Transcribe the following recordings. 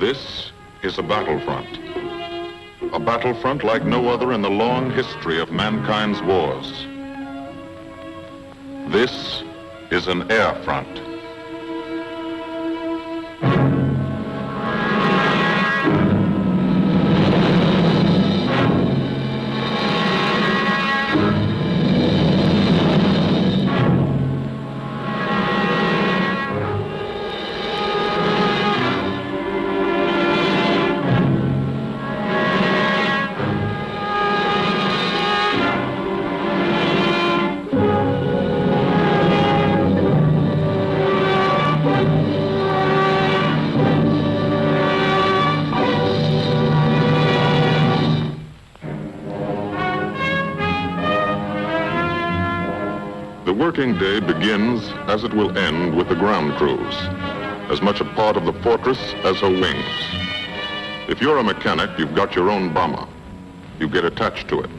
This is a battlefront. A battlefront like no other in the long history of mankind's wars. This is an air front. The working day begins, as it will end, with the ground crews, as much a part of the fortress as her wings. If you're a mechanic, you've got your own bomber. You get attached to it.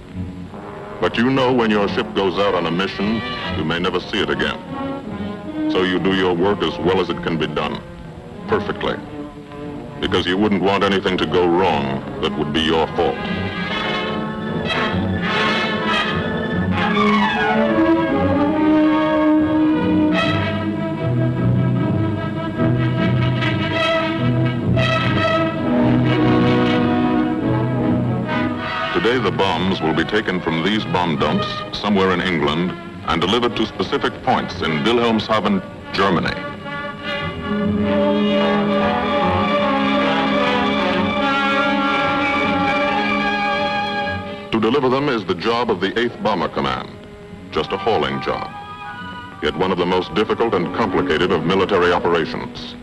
But you know when your ship goes out on a mission, you may never see it again. So you do your work as well as it can be done, perfectly, because you wouldn't want anything to go wrong that would be your fault. Today, the bombs will be taken from these bomb dumps somewhere in England and delivered to specific points in Wilhelmshaven, Germany. To deliver them is the job of the 8th Bomber Command, just a hauling job, yet one of the most difficult and complicated of military operations.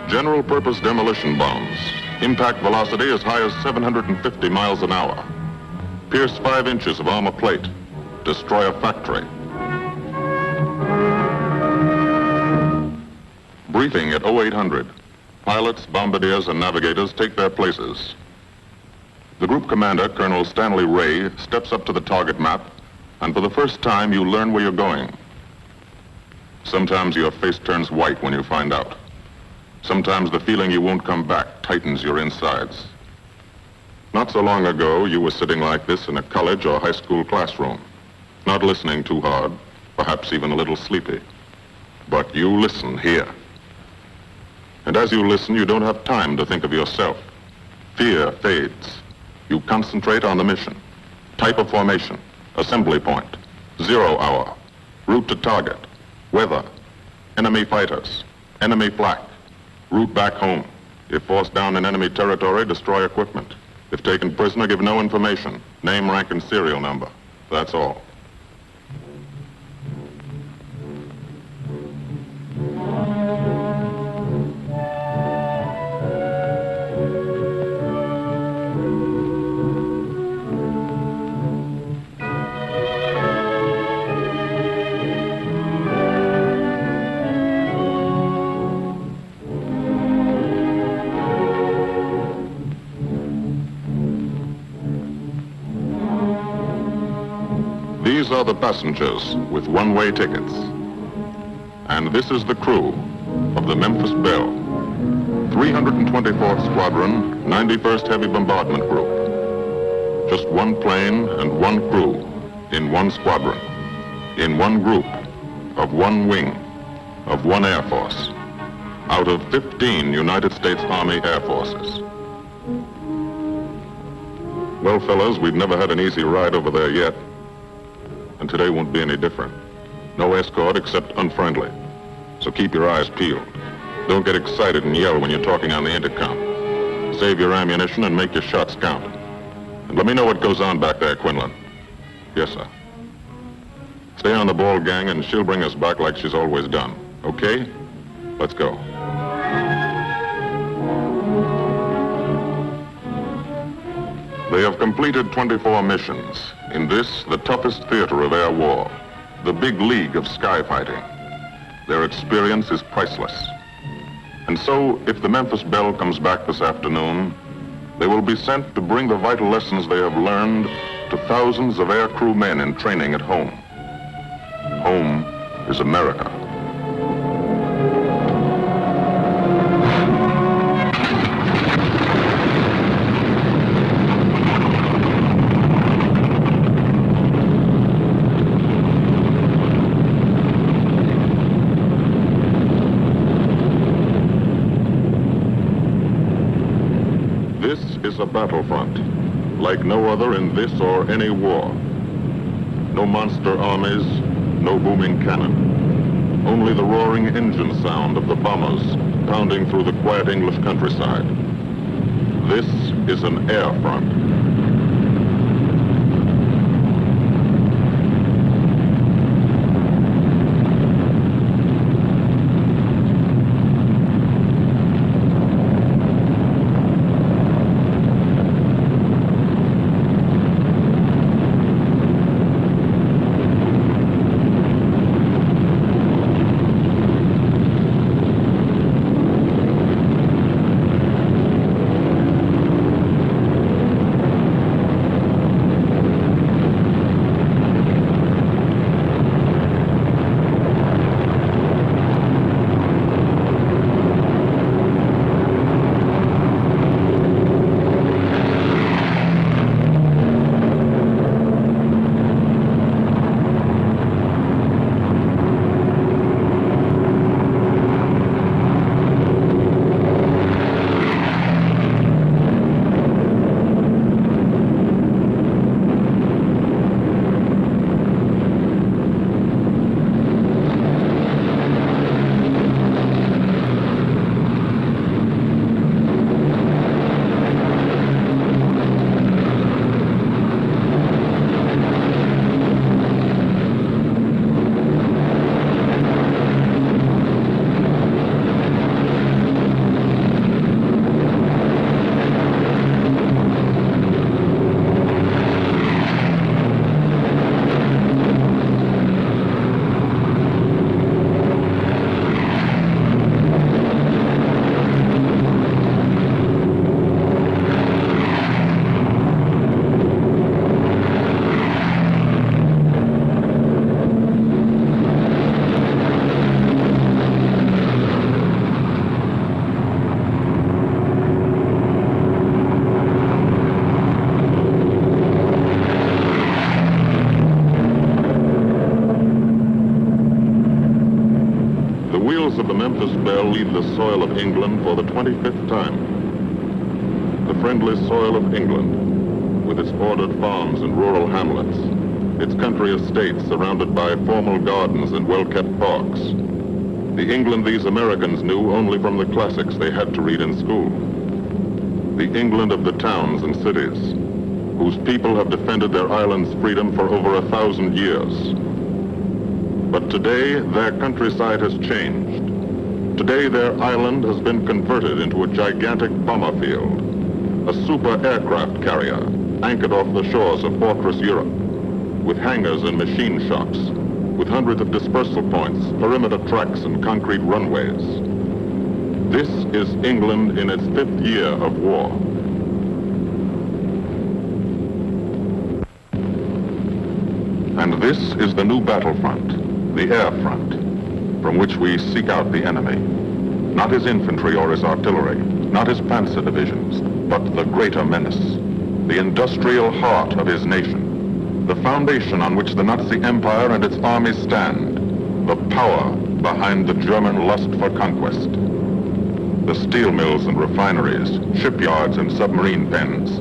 General purpose demolition bombs, impact velocity as high as 750 miles an hour, pierce 5 inches of armor plate, destroy a factory. Briefing at 0800. Pilots, bombardiers, and navigators take their places. The group commander, Colonel Stanley Ray, steps up to the target map, and for the first time you learn where you're going. Sometimes your face turns white when you find out. Sometimes the feeling you won't come back tightens your insides. Not so long ago, you were sitting like this in a college or high school classroom, not listening too hard, perhaps even a little sleepy. But you listen here. And as you listen, you don't have time to think of yourself. Fear fades. You concentrate on the mission, type of formation, assembly point, 0 hour, route to target, weather, enemy fighters, enemy flak, route back home. If forced down in enemy territory, destroy equipment. If taken prisoner, give no information, name, rank, and serial number. That's all. These are the passengers with one-way tickets. And this is the crew of the Memphis Belle, 324th Squadron, 91st Heavy Bombardment Group. Just one plane and one crew in one squadron, in one group, of one wing, of one Air Force, out of 15 United States Army Air Forces. Well, fellas, we've never had an easy ride over there yet. And today won't be any different. No escort except unfriendly. So keep your eyes peeled. Don't get excited and yell when you're talking on the intercom. Save your ammunition and make your shots count. And let me know what goes on back there, Quinlan. Yes, sir. Stay on the ball, gang, and she'll bring us back like she's always done. Okay? Let's go. They have completed 24 missions in this, the toughest theater of air war, the big league of sky fighting. Their experience is priceless. And so, if the Memphis Belle comes back this afternoon, they will be sent to bring the vital lessons they have learned to thousands of aircrew men in training at home. Home is America. This is a battlefront, like no other in this or any war. No monster armies, no booming cannon. Only the roaring engine sound of the bombers pounding through the quiet English countryside. This is an air front. Of the Memphis Belle leave the soil of England for the 25th time. The friendly soil of England, with its ordered farms and rural hamlets, its country estates surrounded by formal gardens and well-kept parks. The England these Americans knew only from the classics they had to read in school. The England of the towns and cities, whose people have defended their island's freedom for over 1,000 years. But today, their countryside has changed. Today, their island has been converted into a gigantic bomber field, a super aircraft carrier anchored off the shores of Fortress Europe, with hangars and machine shops, with hundreds of dispersal points, perimeter tracks, and concrete runways. This is England in its 5th year of war. And this is the new battlefront, the air front, from which we seek out the enemy. Not his infantry or his artillery, not his panzer divisions, but the greater menace, the industrial heart of his nation, the foundation on which the Nazi Empire and its armies stand, the power behind the German lust for conquest. The steel mills and refineries, shipyards and submarine pens,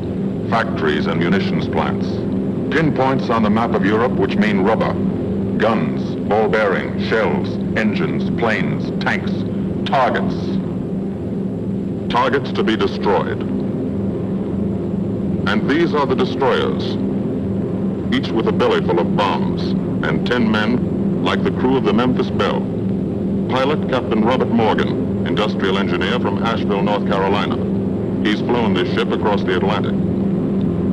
factories and munitions plants, pinpoints on the map of Europe which mean rubber, guns, ball bearing, shells, engines, planes, tanks, targets. Targets to be destroyed. And these are the destroyers, each with a belly full of bombs, and 10 men like the crew of the Memphis Belle. Pilot Captain Robert Morgan, industrial engineer from Asheville, North Carolina. He's flown this ship across the Atlantic.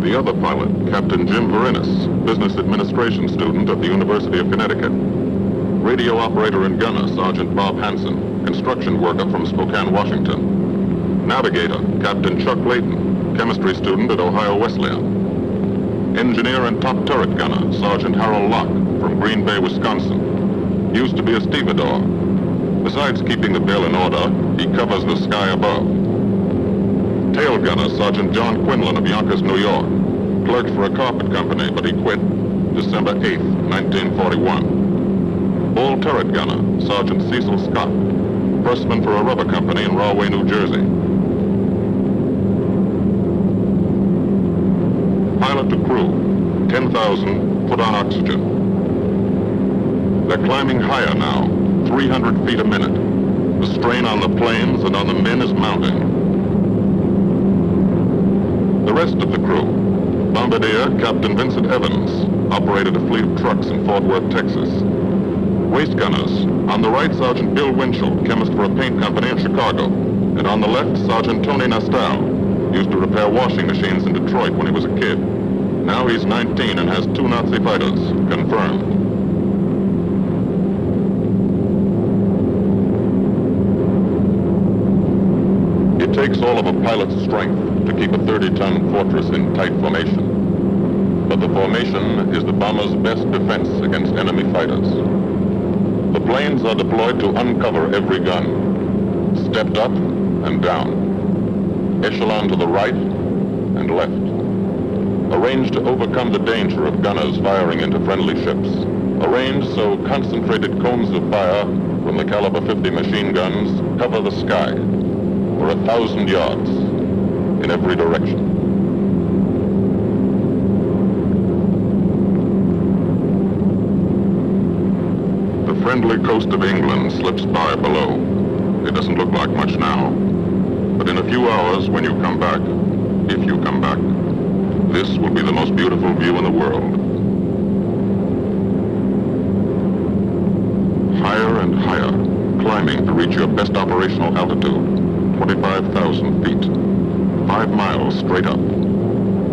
The other pilot, Captain Jim Verinis, business administration student at the University of Connecticut. Radio operator and gunner, Sergeant Bob Hansen, construction worker from Spokane, Washington. Navigator, Captain Chuck Layton, chemistry student at Ohio Wesleyan. Engineer and top turret gunner, Sergeant Harold Locke, from Green Bay, Wisconsin. Used to be a stevedore. Besides keeping the Belle in order, he covers the sky above. Tail gunner, Sergeant John Quinlan of Yonkers, New York. Clerked for a carpet company, but he quit December 8, 1941. Bull turret gunner, Sergeant Cecil Scott. Firstman for a rubber company in Rahway, New Jersey. Pilot to crew, 10,000, put on oxygen. They're climbing higher now, 300 feet a minute. The strain on the planes and on the men is mounting. The rest of the crew, Bombardier Captain Vincent Evans, operated a fleet of trucks in Fort Worth, Texas. Waist gunners, on the right, Sergeant Bill Winchell, chemist for a paint company in Chicago. And on the left, Sergeant Tony Nastal, used to repair washing machines in Detroit when he was a kid. Now he's 19 and has 2 Nazi fighters, confirmed. It takes all of a pilot's strength to keep a 30-ton fortress in tight formation. But the formation is the bomber's best defense against enemy fighters. The planes are deployed to uncover every gun, stepped up and down, echelon to the right and left, arranged to overcome the danger of gunners firing into friendly ships, arranged so concentrated cones of fire from the caliber 50 machine guns cover the sky for 1,000 yards in every direction. The friendly coast of England slips by below. It doesn't look like much now, but in a few hours when you come back, if you come back, this will be the most beautiful view in the world. Higher and higher, climbing to reach your best operational altitude, 25,000 feet, 5 miles straight up.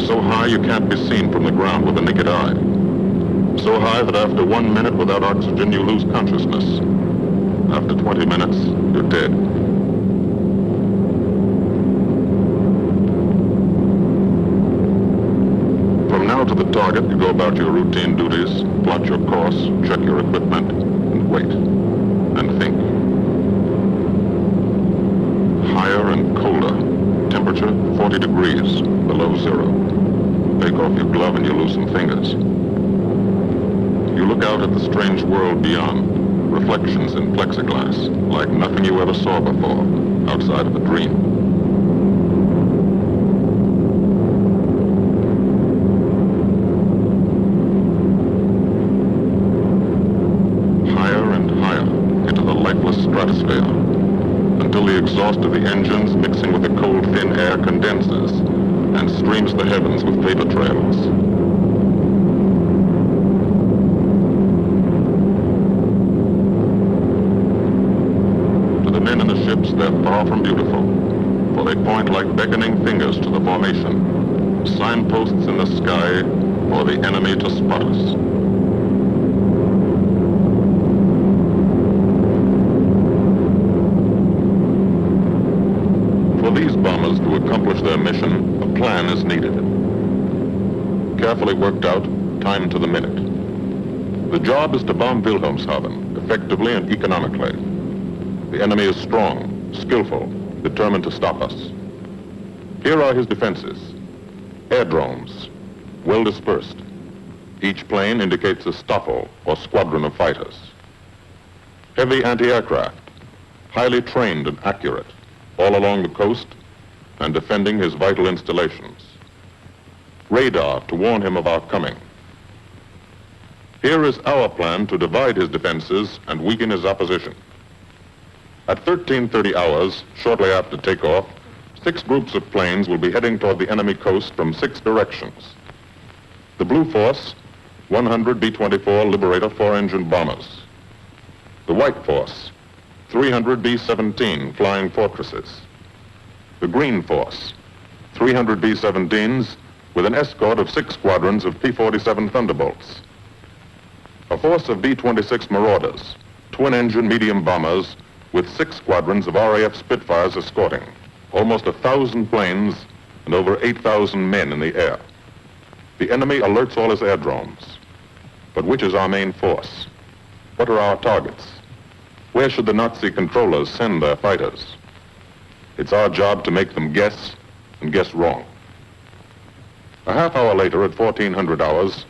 So high you can't be seen from the ground with the naked eye. So high that after 1 minute without oxygen, you lose consciousness. After 20 minutes, you're dead. From now to the target, you go about your routine duties, plot your course, check your equipment, and wait, and think. Higher and colder. Temperature 40 degrees, below zero. Take off your glove and you lose some fingers. You look out at the strange world beyond, reflections in plexiglass, like nothing you ever saw before, outside of a dream. Higher and higher into the lifeless stratosphere, until the exhaust of the engines mixing with the cold, thin air condenses and streams the heavens with vapor trails. To the men in the ships, they're far from beautiful, for they point like beckoning fingers to the formation, signposts in the sky for the enemy to spot us. For these bombers to accomplish their mission, a plan is needed. Carefully worked out, time to the minute. The job is to bomb Wilhelmshaven effectively and economically. The enemy is strong, skillful, determined to stop us. Here are his defenses. Airdromes, well dispersed. Each plane indicates a stoffel or squadron of fighters. Heavy anti-aircraft, highly trained and accurate, all along the coast and defending his vital installations. Radar to warn him of our coming. Here is our plan to divide his defenses and weaken his opposition. At 13:30 hours, shortly after takeoff, 6 groups of planes will be heading toward the enemy coast from 6 directions. The Blue Force, 100 B-24 Liberator 4-engine bombers. The White Force, 300 B-17 Flying Fortresses. The Green Force, 300 B-17s with an escort of 6 squadrons of P-47 Thunderbolts. A force of B-26 Marauders, twin-engine medium bombers with 6 squadrons of RAF Spitfires escorting. Almost 1,000 planes and over 8,000 men in the air. The enemy alerts all his aerodromes. But which is our main force? What are our targets? Where should the Nazi controllers send their fighters? It's our job to make them guess, and guess wrong. A half hour later, at 1400 hours,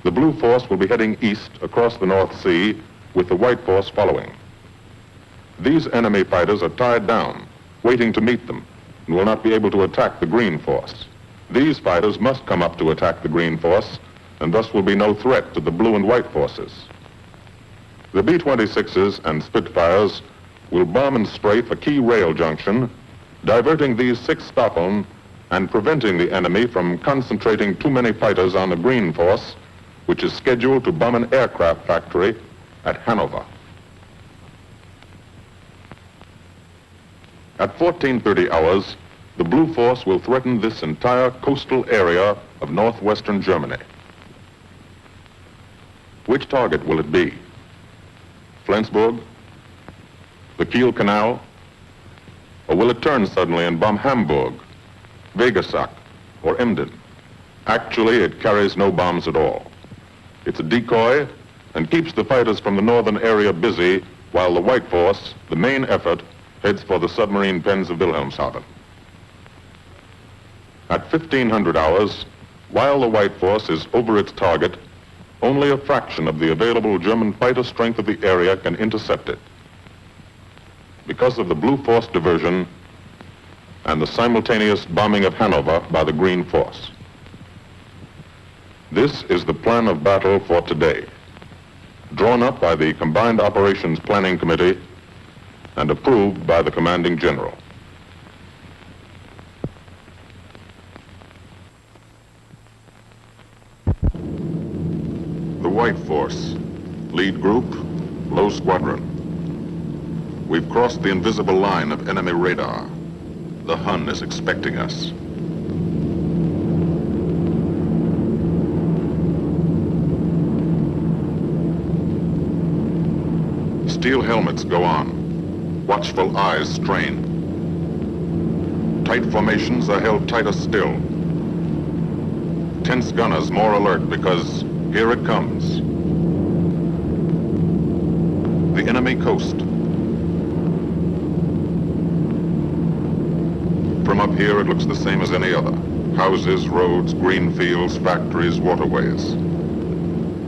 the Blue Force will be heading east across the North Sea with the White Force following. These enemy fighters are tied down, waiting to meet them, and will not be able to attack the Green Force. These fighters must come up to attack the Green Force, and thus will be no threat to the Blue and White Forces. The B-26s and Spitfires will bomb and strafe a key rail junction, diverting these 6 Staffeln and preventing the enemy from concentrating too many fighters on the Green Force, which is scheduled to bomb an aircraft factory at Hanover. At 1430 hours, the Blue Force will threaten this entire coastal area of northwestern Germany. Which target will it be? Flensburg? The Kiel Canal? Or will it turn suddenly and bomb Hamburg, Wegesack, or Emden? Actually, it carries no bombs at all. It's a decoy and keeps the fighters from the northern area busy while the White Force, the main effort, heads for the submarine pens of Wilhelmshaven. At 1500 hours, while the White Force is over its target, only a fraction of the available German fighter strength of the area can intercept it. Because of the Blue Force diversion and the simultaneous bombing of Hanover by the Green Force. This is the plan of battle for today, drawn up by the Combined Operations Planning Committee and approved by the Commanding General. The White Force, lead group, low squadron. We've crossed the invisible line of enemy radar. The Hun is expecting us. Steel helmets go on. Watchful eyes strain. Tight formations are held tighter still. Tense gunners more alert because here it comes. The enemy coast. From up here, it looks the same as any other. Houses, roads, green fields, factories, waterways.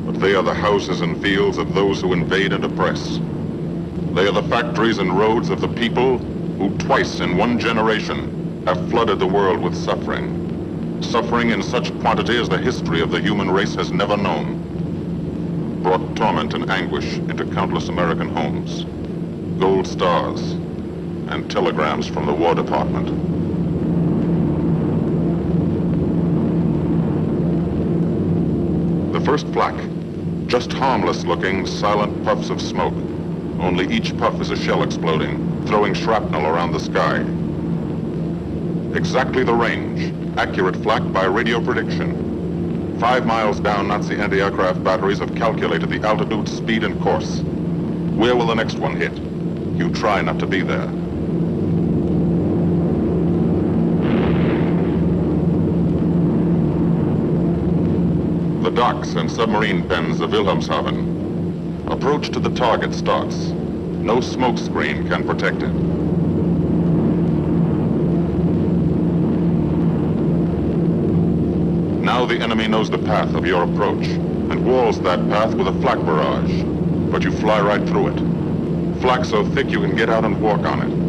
But they are the houses and fields of those who invade and oppress. They are the factories and roads of the people who twice in one generation have flooded the world with suffering. Suffering in such quantity as the history of the human race has never known. Brought torment and anguish into countless American homes. Gold stars and telegrams from the War Department. The first flak, just harmless-looking, silent puffs of smoke. Only each puff is a shell exploding, throwing shrapnel around the sky. Exactly the range, accurate flak by radio prediction. 5 miles down, Nazi anti-aircraft batteries have calculated the altitude, speed, and course. Where will the next one hit? You try not to be there. The docks and submarine pens of Wilhelmshaven. Approach to the target starts. No smoke screen can protect it. Now the enemy knows the path of your approach and walls that path with a flak barrage. But you fly right through it. Flak so thick you can get out and walk on it.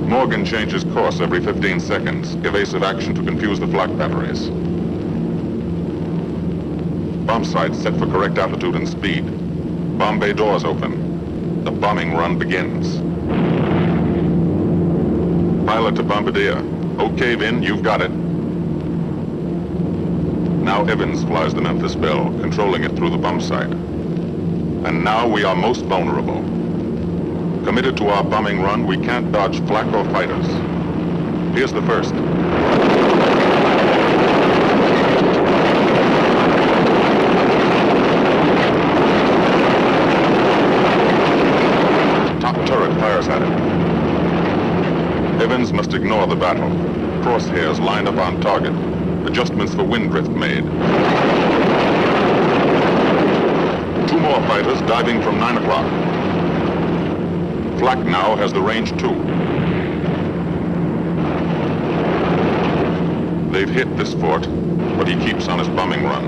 Morgan changes course every 15 seconds. Evasive action to confuse the flak batteries. Bomb sights set for correct altitude and speed. Bomb bay doors open. The bombing run begins. Pilot to bombardier. Okay, Vin, you've got it. Now Evans flies the Memphis Belle, controlling it through the bomb sight. And now we are most vulnerable. Committed to our bombing run, we can't dodge flak or fighters. Here's the first. Top turret fires at him. Evans must ignore the battle. Crosshairs lined up on target. Adjustments for wind drift made. Two more fighters diving from 9 o'clock. Flak now has the range too. They've hit this fort, but he keeps on his bombing run.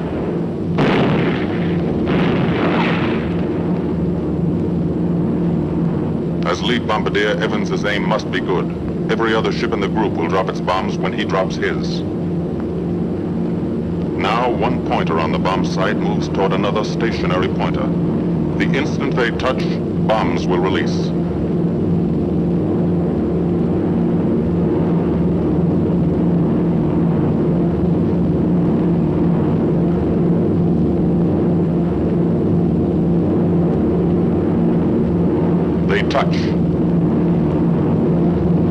As lead bombardier, Evans's aim must be good. Every other ship in the group will drop its bombs when he drops his. Now, one pointer on the bomb site moves toward another stationary pointer. The instant they touch, bombs will release. They touch.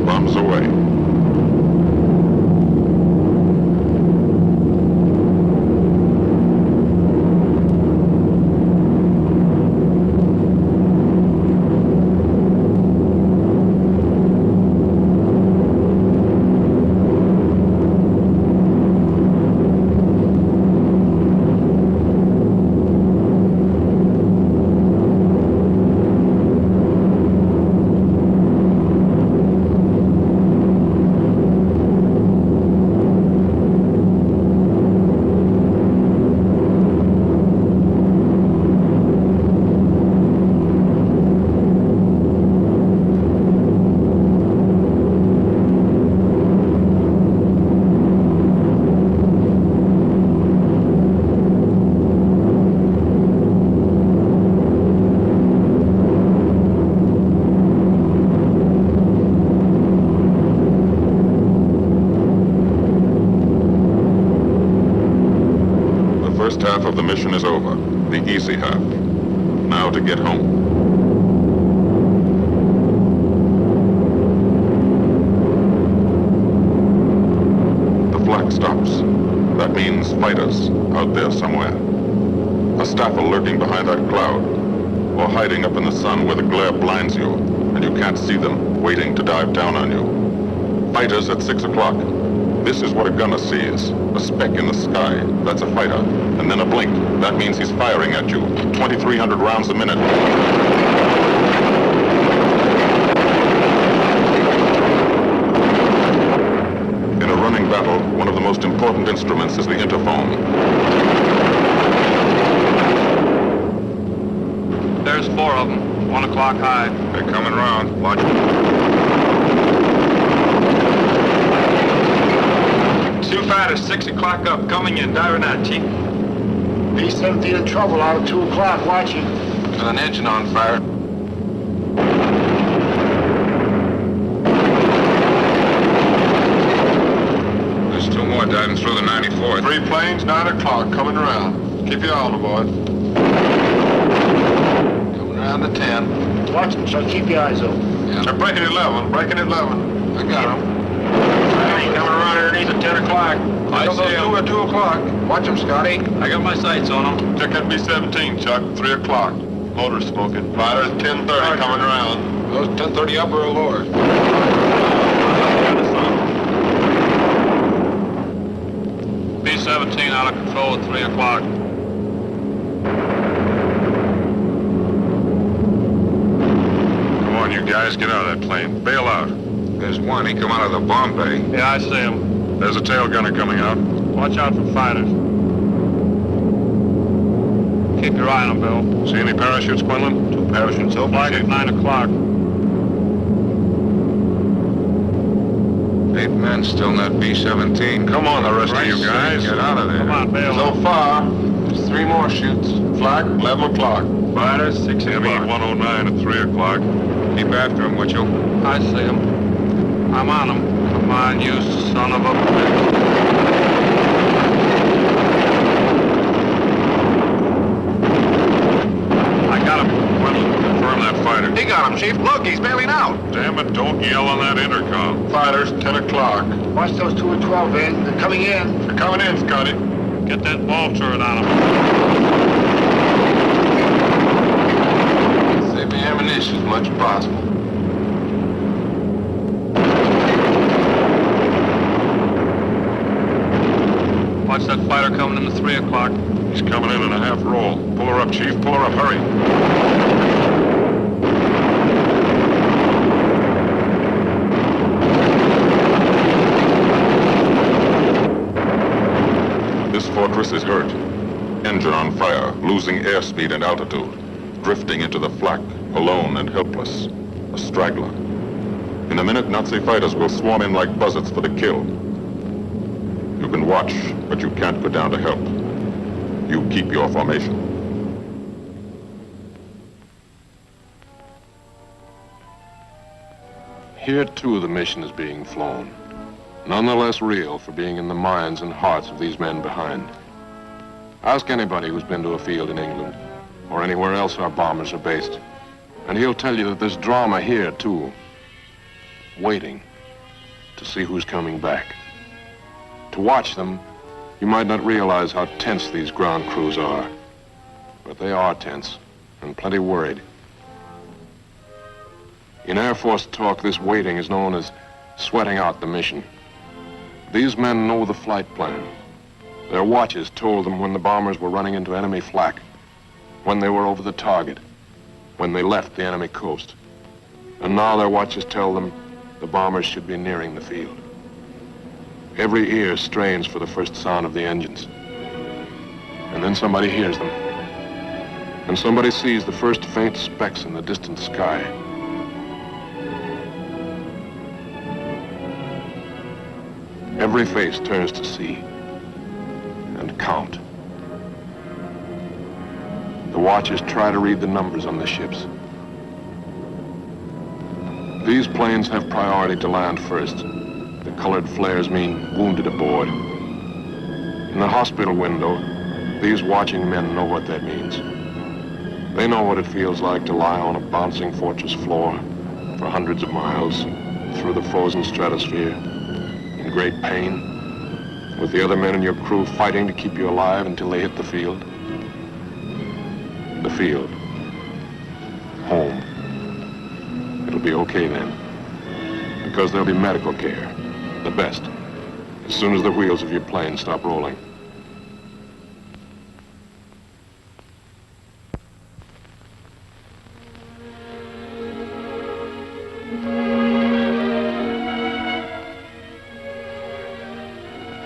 Bombs away. First half of the mission is over, the easy half. Now to get home. The flak stops. That means fighters out there somewhere. A staffer lurking behind that cloud, or hiding up in the sun where the glare blinds you and you can't see them, waiting to dive down on you. Fighters at 6 o'clock. This is what a gunner sees. A speck in the sky. That's a fighter. And then a blink. That means he's firing at you. 2,300 rounds a minute. In a running battle, one of the most important instruments is the interphone. There's 4 of them. 1 o'clock high. They're coming around. Watch. Two fighters, 6 o'clock up, coming in, diving out, Chief. B-17 in trouble out at 2 o'clock, watching. With an engine on fire. There's 2 more diving through the 94th. 3 planes, 9 o'clock, coming around. Keep your eye on the board. Coming around to 10. Watch them, so keep your eyes open. Yeah. They're breaking 11, breaking 11. I got them. Coming around underneath at 10 o'clock. I see those 2 at 2 o'clock. Watch them, Scotty. I got my sights on them. Check that B-17, Chuck, 3 o'clock. Motor smoking. Fighters, 10:30, coming around. Those 10:30 upper or lower? B-17 out of control at 3 o'clock. Come on, you guys, get out of that plane. Bail out. There's one. He come out of the bomb bay. Yeah, I see him. There's a tail gunner coming out. Watch out for fighters. Keep your eye on them, Bill. See any parachutes, Quinlan? 2 parachutes open. Flag at 9 o'clock. 8 men still in that B-17. Come on, the rest of you guys. Get out of there. Come on, Bill. So far, there's 3 more shoots. Flag, 11 o'clock. Fighters, 6 ME o'clock. 109 at 3 o'clock. Keep after him, would you? I see him. I'm on him. Come on, you son of a bitch. I I got him. Wendell, confirm that fighter. He got him, Chief. Look, he's bailing out. Damn it, don't yell on that intercom. Fighters, 10 o'clock. Watch those 2 and 12 in. They're coming in. They're coming in, Scotty. Get that ball turret on him. Save the ammunition as much as possible. Watch that fighter coming in at 3 o'clock. He's coming in a half roll. Pull her up, Chief. Pull her up. Hurry. This fortress is hurt. Engine on fire, losing airspeed and altitude, drifting into the flak, alone and helpless, a straggler. In a minute, Nazi fighters will swarm in like buzzards for the kill. You can watch, but you can't go down to help. You keep your formation. Here, too, the mission is being flown. None the less real for being in the minds and hearts of these men behind. Ask anybody who's been to a field in England or anywhere else our bombers are based, and he'll tell you that there's drama here, too. Waiting to see who's coming back. To watch them, you might not realize how tense these ground crews are. But they are tense and plenty worried. In Air Force talk, this waiting is known as sweating out the mission. These men know the flight plan. Their watches told them when the bombers were running into enemy flak, when they were over the target, when they left the enemy coast. And now their watches tell them the bombers should be nearing the field. Every ear strains for the first sound of the engines. And then somebody hears them. And somebody sees the first faint specks in the distant sky. Every face turns to see and count. The watchers try to read the numbers on the ships. These planes have priority to land first. The colored flares mean wounded aboard. In the hospital window, these watching men know what that means. They know what it feels like to lie on a bouncing fortress floor for hundreds of miles through the frozen stratosphere in great pain, with the other men in your crew fighting to keep you alive until they hit the field. The field. Home. It'll be okay then, because there'll be medical care. The best, as soon as the wheels of your plane stop rolling.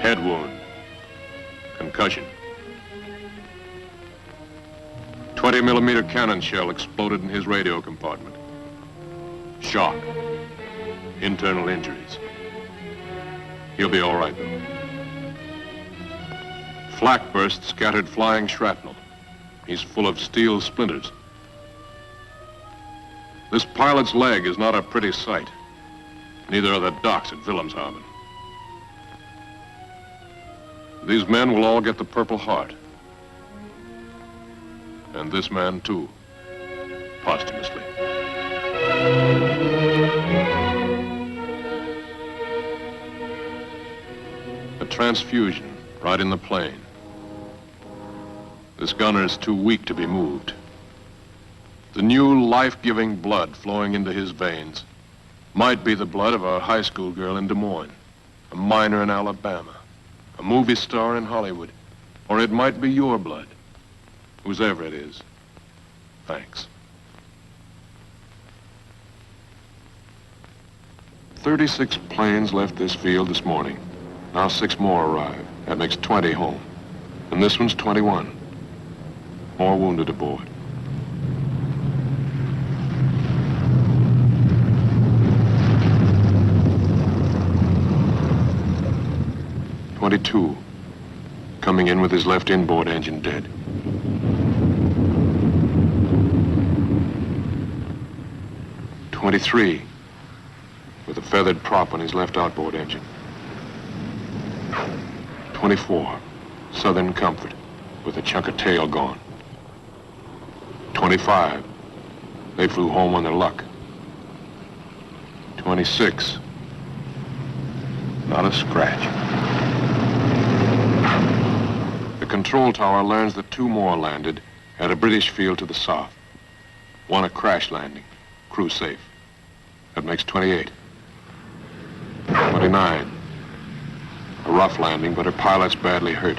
Head wound. Concussion. 20-millimeter cannon shell exploded in his radio compartment. Shock. Internal injuries. He'll be all right, though. Flak burst scattered flying shrapnel. He's full of steel splinters. This pilot's leg is not a pretty sight. Neither are the docks at Wilhelmshaven. These men will all get the Purple Heart. And this man, too, posthumously. A transfusion right in the plane. This gunner is too weak to be moved. The new life-giving blood flowing into his veins might be the blood of a high school girl in Des Moines, a miner in Alabama, a movie star in Hollywood, or it might be your blood. Whoever it is, thanks. 36 planes left this field this morning. Now 6 more arrive. That makes 20 home. And this one's 21. More wounded aboard. "22, coming in with his left inboard engine dead. 23, with a feathered prop on his left outboard engine. 24, Southern Comfort, with a chunk of tail gone. 25. They flew home on their luck. 26. Not a scratch. The control tower learns that 2 more landed at a British field to the south. 1 a crash landing, crew safe. That makes 28. 29. A rough landing, but her pilot's badly hurt.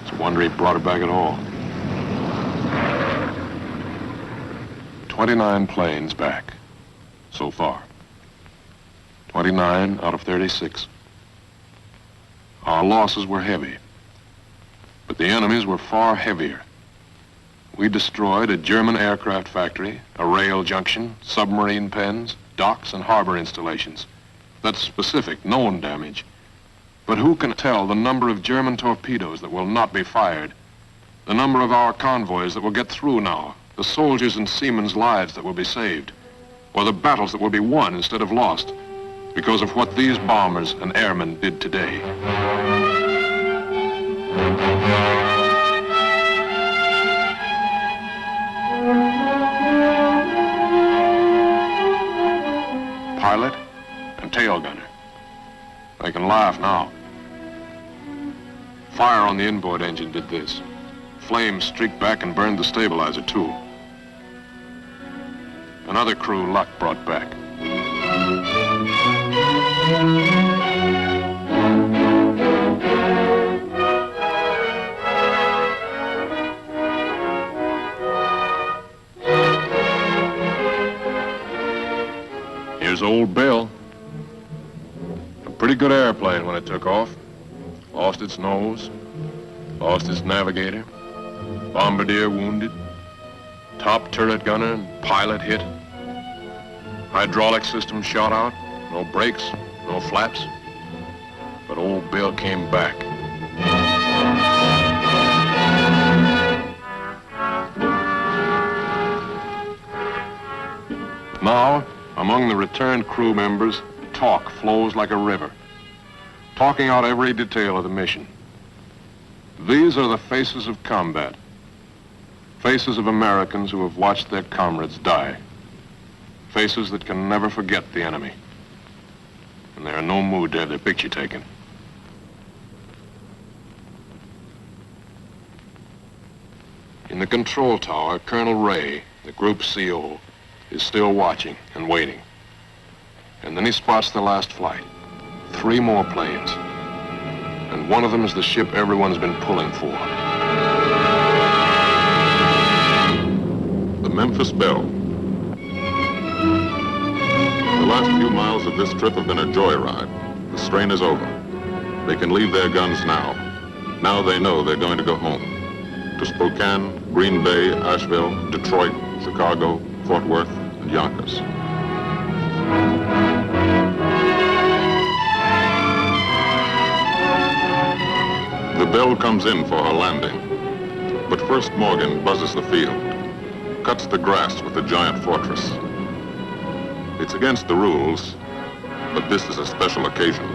It's a wonder he brought her back at all. 29 planes back, so far. 29 out of 36. Our losses were heavy, but the enemy's were far heavier. We destroyed a German aircraft factory, a rail junction, submarine pens, docks, and harbor installations. That's specific, known damage. But who can tell the number of German torpedoes that will not be fired, the number of our convoys that will get through now, the soldiers and seamen's lives that will be saved, or the battles that will be won instead of lost because of what these bombers and airmen did today. Pilot and tail gunner. They can laugh now. Fire on the inboard engine did this. Flames streaked back and burned the stabilizer, too. Another crew luck brought back. Here's old Belle. A pretty good airplane when it took off. Lost its nose, lost its navigator, bombardier wounded, top turret gunner and pilot hit. Hydraulic system shot out, no brakes, no flaps. But old Belle came back. Now, among the returned crew members, talk flows like a river, talking out every detail of the mission. These are the faces of combat, faces of Americans who have watched their comrades die, faces that can never forget the enemy, and they're in no mood to have their picture taken. In the control tower, Colonel Ray, the group CO, is still watching and waiting. And then he spots the last flight. 3 more planes. And one of them is the ship everyone's been pulling for. The Memphis Belle. The last few miles of this trip have been a joyride. The strain is over. They can leave their guns now. Now they know they're going to go home. To Spokane, Green Bay, Asheville, Detroit, Chicago, Fort Worth, and Yonkers. The Belle comes in for her landing. But first Morgan buzzes the field, cuts the grass with the giant fortress. It's against the rules, but this is a special occasion.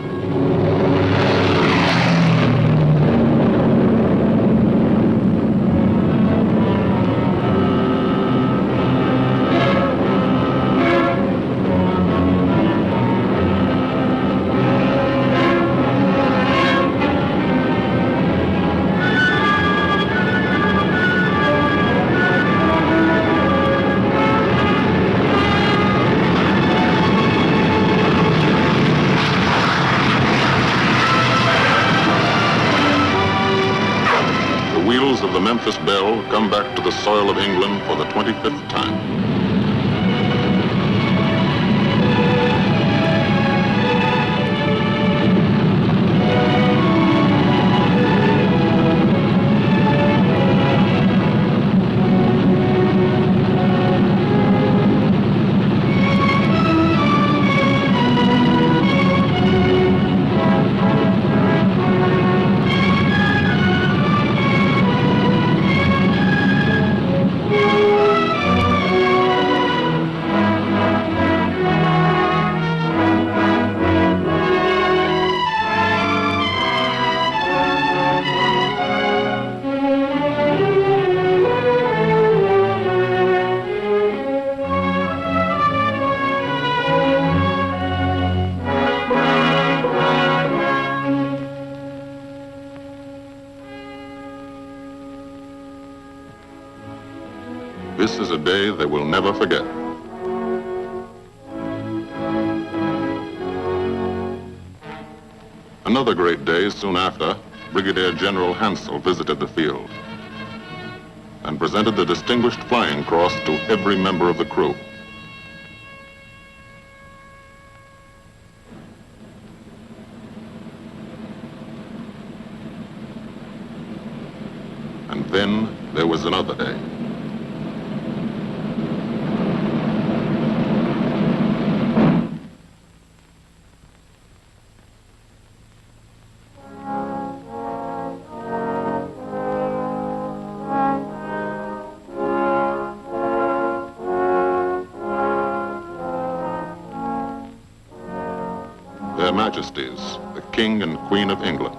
The Memphis Belle come back to the soil of England for the 25th time. this is a day they will never forget. Another great day soon after, Brigadier General Hansel visited the field and presented the Distinguished Flying Cross to every member of the crew. And then there was another day. Their Majesties, the King and Queen of England.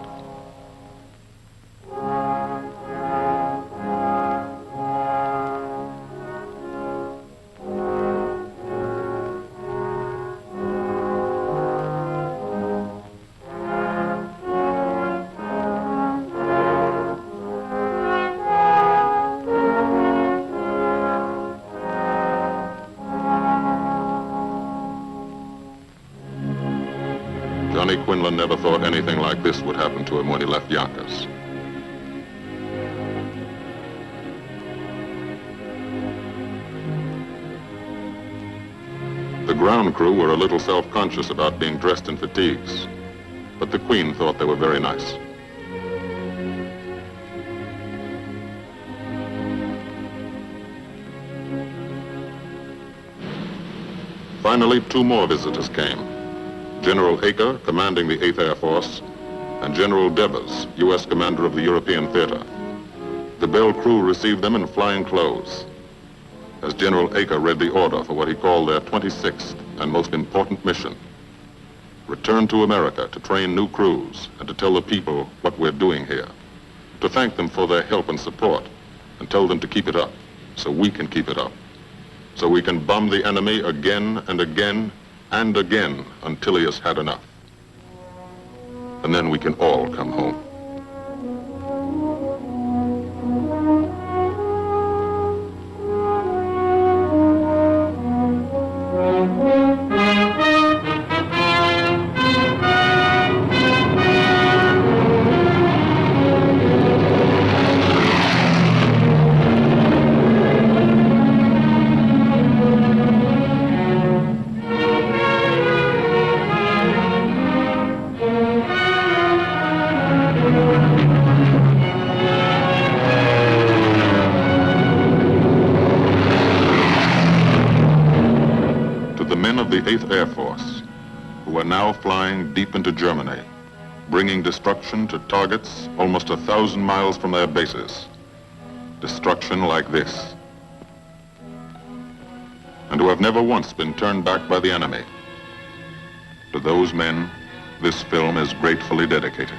Johnny Quinlan never thought anything like this would happen to him when he left Yonkers. The ground crew were a little self-conscious about being dressed in fatigues, but the Queen thought they were very nice. Finally, 2 more visitors came. General Acre, commanding the 8th Air Force, and General Devers, U.S. commander of the European Theater. The Belle crew received them in flying clothes, as General Acre read the order for what he called their 26th and most important mission. Return to America to train new crews and to tell the people what we're doing here. To thank them for their help and support and tell them to keep it up so we can keep it up. So we can bomb the enemy again and again and again until he has had enough. And then we can all come home. The 8th Air Force, who are now flying deep into Germany, bringing destruction to targets almost 1,000 miles from their bases. Destruction like this. And who have never once been turned back by the enemy. To those men, this film is gratefully dedicated.